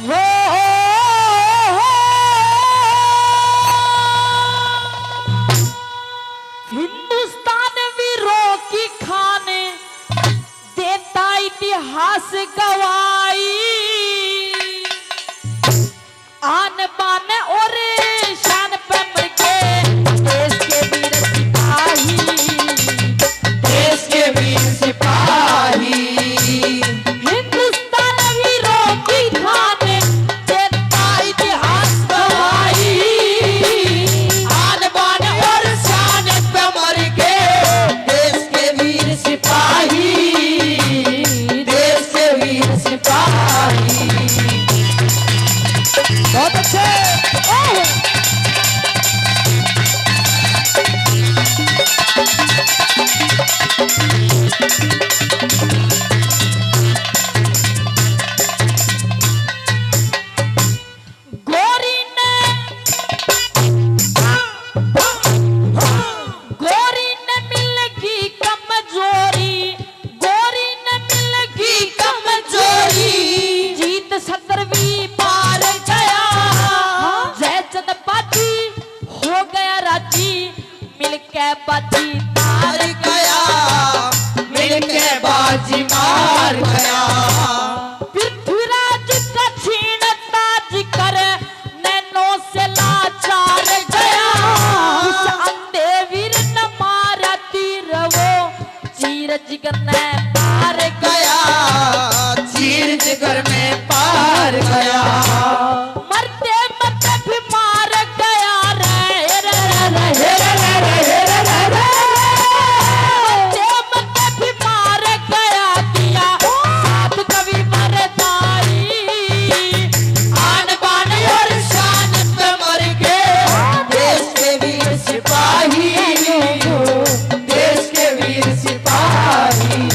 हो हिंदुस्तान वीरों की खाने देता इतिहास गवाही आन बान और शान पे मर के देश के वीर सिपाही देश के वीर सिपाही हिंदुस्तान वीरों की खाने देता इतिहास गवाही आन बान और शान पे मर के देश के वीर सिपाही देश के वीर सिपाही। बहुत अच्छे। गोरी ने मिलेगी कमजोरी गोरी ने मिलेगी कमजोरी जीत 17वीं बार गया जयचंद बाजी हो गया राजी मिलके बाजी मार गया मिलके बाजी मार गया। पृथ्वीराज का छीन ताज कर नैनों से लाचार गया उस अंधे वीर न मारा तीर वो चीर जिगर ने पार गया चीर जिगर में पार गया। मरते मरते भी मार गया रे रे रे रे मरते मरते भी मार गया दिया साथ कवि मरदारी आन बान और शान पे मर के देश के वीर सिपाही देश के वीर सिपाही।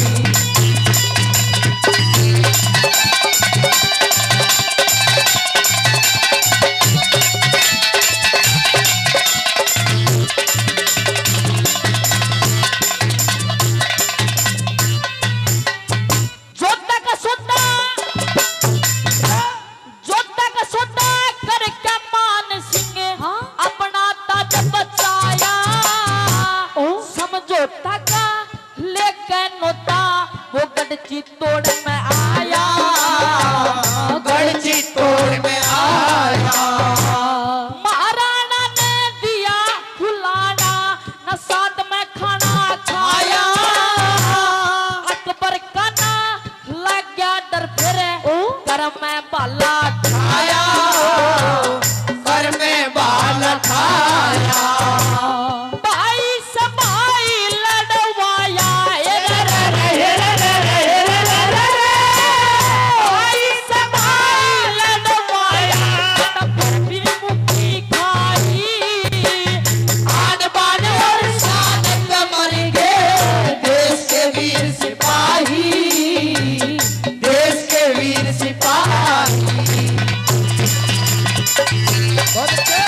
जोधा का सोता करके मान सिंह अपना ताज बचाया समझौता का लेके नोता वो गढ़ची तोड़ में आया गढ़ची तोड़ में आया। महाराणा ने दिया फुलाना न साथ में खाना खाया अकबर का ना लग गया डर फिर कर में बाला खाया कर में बाल खाया। भाई से भाई लड़वाया भाई से भाई लड़वाया तब भी मुक्ति खाई आन बान और शान पे मर गए देश के वीर सिपाही देश के वीर सिपाही। बहुत अच्छे।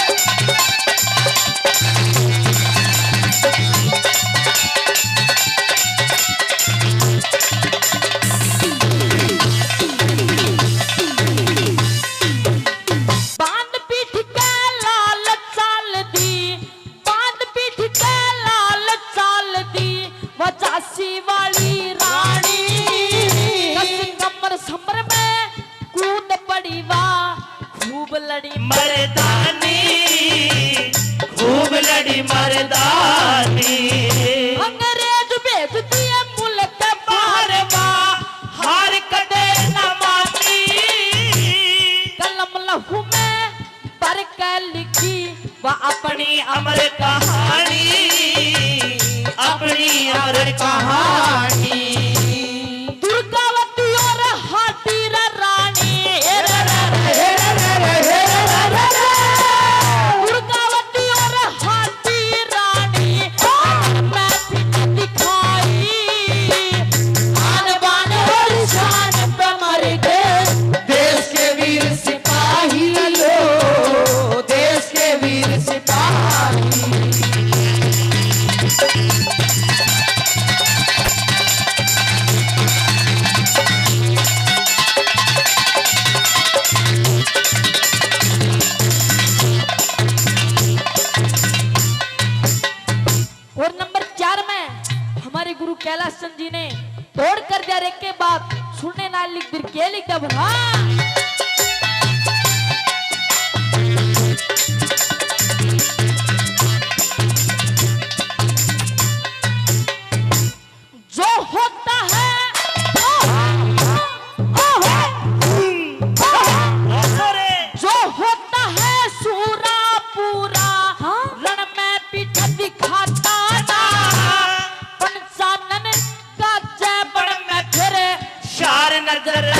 बांध पीठ के लाल चाल दी बांध पीठ के लाल चाल दी वो झांसी वाली रानी कस कमर समर में कूद पड़ी वाह खूब लड़ी मर्दानी खूब लड़ी मर्दानी अंग्रेज भेज दिए मुल्क बाहर वाह हार कदे न मानी कलम लहू में भर के लिखी वह अपनी अमर कहानी अपनी अमर कहानी। दुर्गावती और हाथी रानी तोड़ कर दिया रे के बाद सुनने ना लिख दिर के लिख दिया बना जो होता है जो होता है सूरा पूरा रण में पीछा दिखाता ना पंचानन का जय बड़ में फिर शार नजर